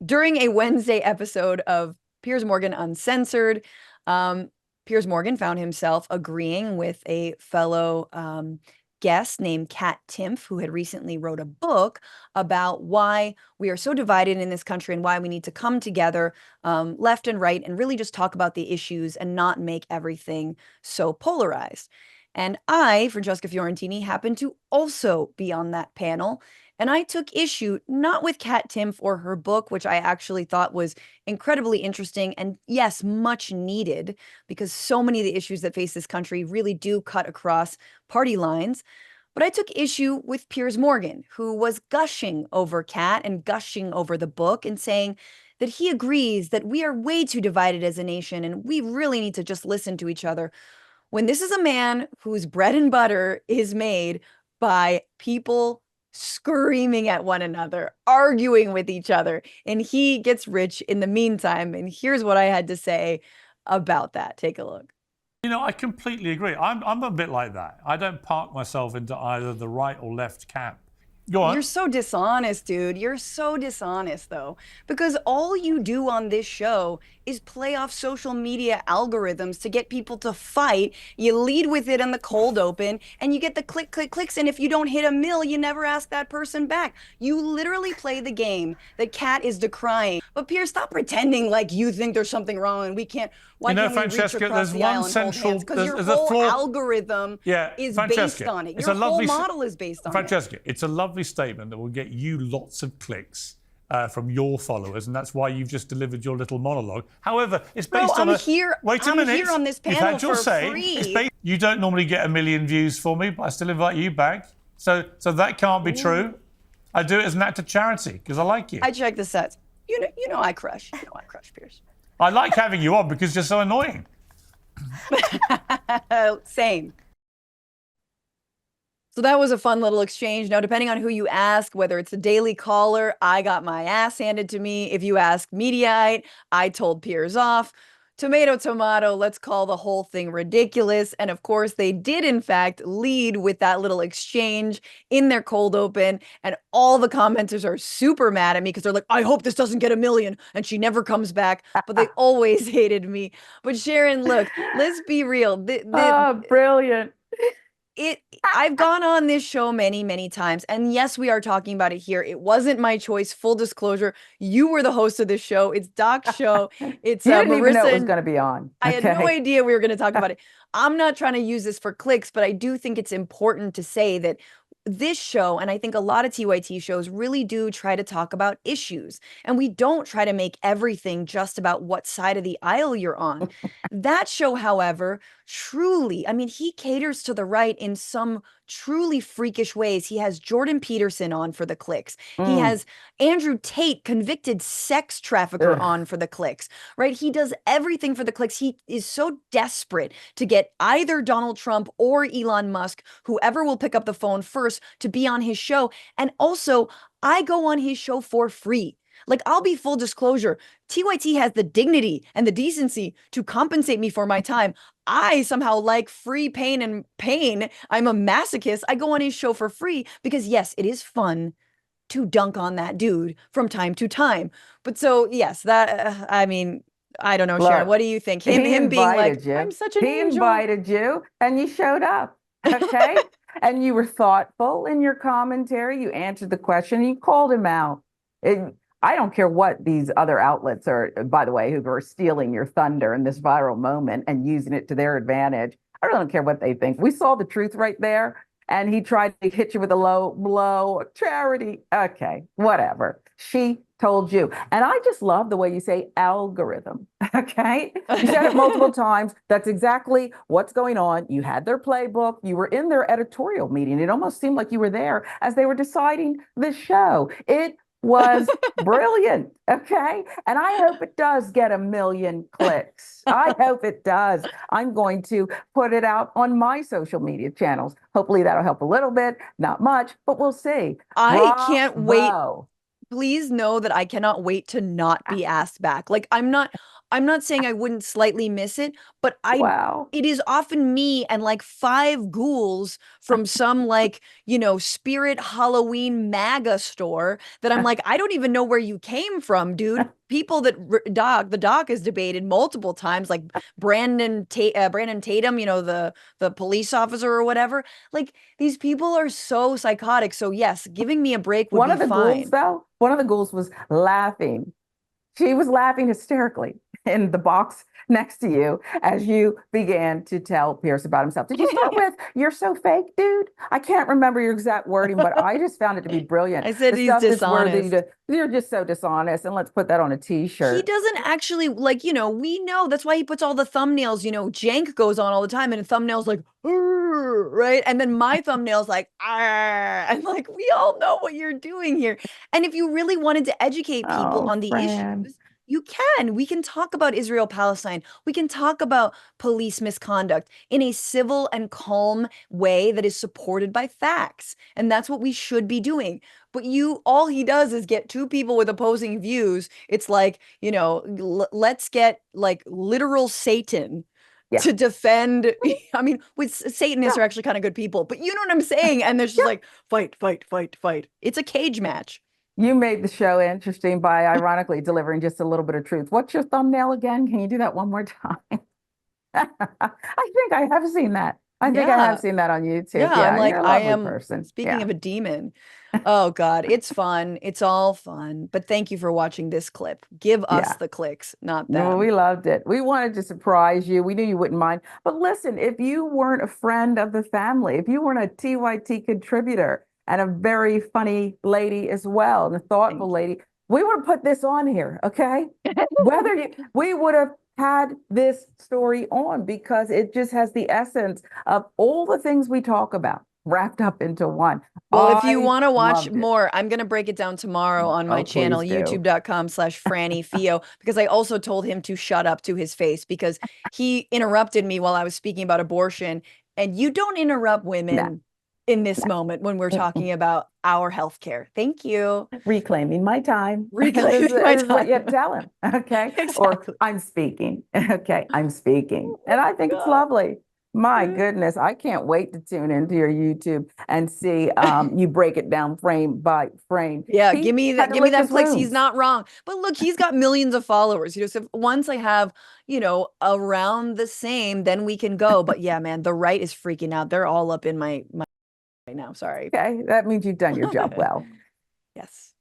during a Wednesday episode of Piers Morgan Uncensored, Piers Morgan found himself agreeing with a fellow guest named Kat Timpf, who had recently wrote a book about why we are so divided in this country and why we need to come together, left and right, and really just talk about the issues and not make everything so polarized. And I, Francesca Fiorentini, happened to also be on that panel. And I took issue not with Kat Timpf or her book, which I actually thought was incredibly interesting and, yes, much needed, because so many of the issues that face this country really do cut across party lines. But I took issue with Piers Morgan, who was gushing over Kat and gushing over the book and saying that he agrees that we are way too divided as a nation and we really need to just listen to each other, when this is a man whose bread and butter is made by people screaming at one another, arguing with each other, and he gets rich in the meantime. And here's what I had to say about that. Take a look. You know, I completely agree. I'm a bit like that. I don't park myself into either the right or left camp. Go on. You're so dishonest, dude. You're so dishonest, though, because all you do on this show is play off social media algorithms to get people to fight. You lead with it in the cold open and you get the click, click, clicks. And if you don't hit a mill, you never ask that person back. You literally play the game that Kat is decrying. But Piers, stop pretending like you think there's something wrong and we can't. Why can't we reach across the aisle and hold hands? Because your whole algorithm is based on it. Your whole model is based on it. Francesca, it's a lovely statement that will get you lots of clicks from your followers, and that's why you've just delivered your little monologue. However, it's based on I'm here on this panel for free. You don't normally get 1 million views for me, but I still invite you back. So that can't be true. I do it as an act of charity because I like you. I check the sets. You know I crush. You know I crush, Piers. I like having you on because you're so annoying. Same. So that was a fun little exchange. Now, depending on who you ask, whether it's a Daily Caller, I got my ass handed to me. If you ask Mediaite, I told Piers off. Tomato, tomato, let's call the whole thing ridiculous. And of course, they did, in fact, lead with that little exchange in their cold open. And all the commenters are super mad at me because they're like, I hope this doesn't get 1 million. And she never comes back. But they always hated me. But Sharon, look, let's be real. Brilliant. I've gone on this show many, many times. And yes, we are talking about it here. It wasn't my choice. Full disclosure. You were the host of this show. It's Doc's show. It's you didn't Marissa. Even know it was going to be on. I had no idea we were going to talk about it. I'm not trying to use this for clicks, but I do think it's important to say that this show, and I think a lot of TYT shows, really do try to talk about issues. And we don't try to make everything just about what side of the aisle you're on. That show, however, truly, I mean, he caters to the right in some truly freakish ways. He has Jordan Peterson on for the clicks. He has Andrew Tate, convicted sex trafficker, on for the clicks, right? He does everything for the clicks. He is so desperate to get either Donald Trump or Elon Musk, whoever will pick up the phone first, to be on his show. And also, I go on his show for free. Like, I'll be full disclosure. TYT has the dignity and the decency to compensate me for my time. I somehow like free pain and pain. I'm a masochist. I go on his show for free because, yes, it is fun to dunk on that dude from time to time. But so, yes, that, I mean, I don't know, Look, Sharon, what do you think? Him being like, I'm such an angel. He invited you and you showed up, okay? And you were thoughtful in your commentary. You answered the question and you called him out. I don't care what these other outlets are, by the way, who are stealing your thunder in this viral moment and using it to their advantage. I really don't care what they think. We saw the truth right there. And he tried to hit you with a low blow, charity. Okay, whatever. She told you. And I just love the way you say algorithm. Okay. You said it multiple times. That's exactly what's going on. You had their playbook. You were in their editorial meeting. It almost seemed like you were there as they were deciding the show. It was brilliant. Okay. And I hope it does get 1 million clicks. I hope it does. I'm going to put it out on my social media channels. Hopefully that'll help a little bit, not much, but we'll see. I can't wait. Please know that I cannot wait to not be asked back. Like, I'm not, I'm not saying I wouldn't slightly miss it, but Wow. it is often me and like 5 ghouls from some like, spirit Halloween MAGA store that I'm like, I don't even know where you came from, dude. People that the doc has debated multiple times, like Brandon Tatum, the police officer or whatever. Like these people are so psychotic. So yes, giving me a break would One be of the ghouls, fine. though, one of the ghouls was laughing. She was laughing hysterically in the box next to you as you began to tell Pierce about himself. Did you start with, "You're so fake, dude"? I can't remember your exact wording, but I just found it to be brilliant. I said The he's stuff that's worthy dishonest. you're just so dishonest, and let's put that on a He t-shirt. doesn't actually like, we know that's why he puts all the thumbnails, Jank goes on all the time and a thumbnail's like, right? And then my thumbnail's like, I'm like, we all know what you're doing here. And if you really wanted to educate people Oh, on the Fran. issues, you can. We can talk about Israel Palestine. We can talk about police misconduct in a civil and calm way that is supported by facts. And that's what we should be doing. But all he does is get 2 people with opposing views. It's like, let's get like literal Satan Yeah. to defend. I mean, with Satanists Yeah. are actually kind of good people, but you know what I'm saying? And there's just Yeah. like fight, fight, fight, fight. It's a cage match. You made the show interesting by ironically delivering just a little bit of truth. What's your thumbnail again? Can you do that one more time? I think I have seen that. I think I have Yeah. seen that on YouTube. Yeah, I'm Yeah, like, you're a I lovely am, person. speaking Yeah. of a demon. Oh God, it's fun. It's all fun. But thank you for watching this clip. Give us Yeah. the clicks, not No, them. we loved it. We wanted to surprise you. We knew you wouldn't mind. But listen, if you weren't a friend of the family, if you weren't a TYT contributor and a very funny lady as well, and a thoughtful Thank you. lady, we would have put this on here, okay? We would have had this story on because it just has the essence of all the things we talk about wrapped up into one. Well, if you I want to watch loved it. more, I'm going to break it down tomorrow on my Oh, channel, please do. youtube.com/FrannyFio, because I also told him to shut up to his face because he interrupted me while I was speaking about abortion. And you don't interrupt No, women in this no. moment when we're Mm-mm. talking about our healthcare. Thank you. Reclaiming my time. This Reclaiming my is what you have time. to tell him. Okay. Or Exactly. I'm speaking. Okay. I'm speaking. Oh And my I think it's God. lovely. My goodness. I can't wait to tune into your YouTube and see you break it down frame by frame. Yeah, He had to give me lick them his clicks. He's wounds. not wrong. But look, he's got millions of followers. So once I have, around the same, then we can go. But yeah, man, the right is freaking out. They're all up in my right now. Sorry. Okay. That means you've done your job well. Yes.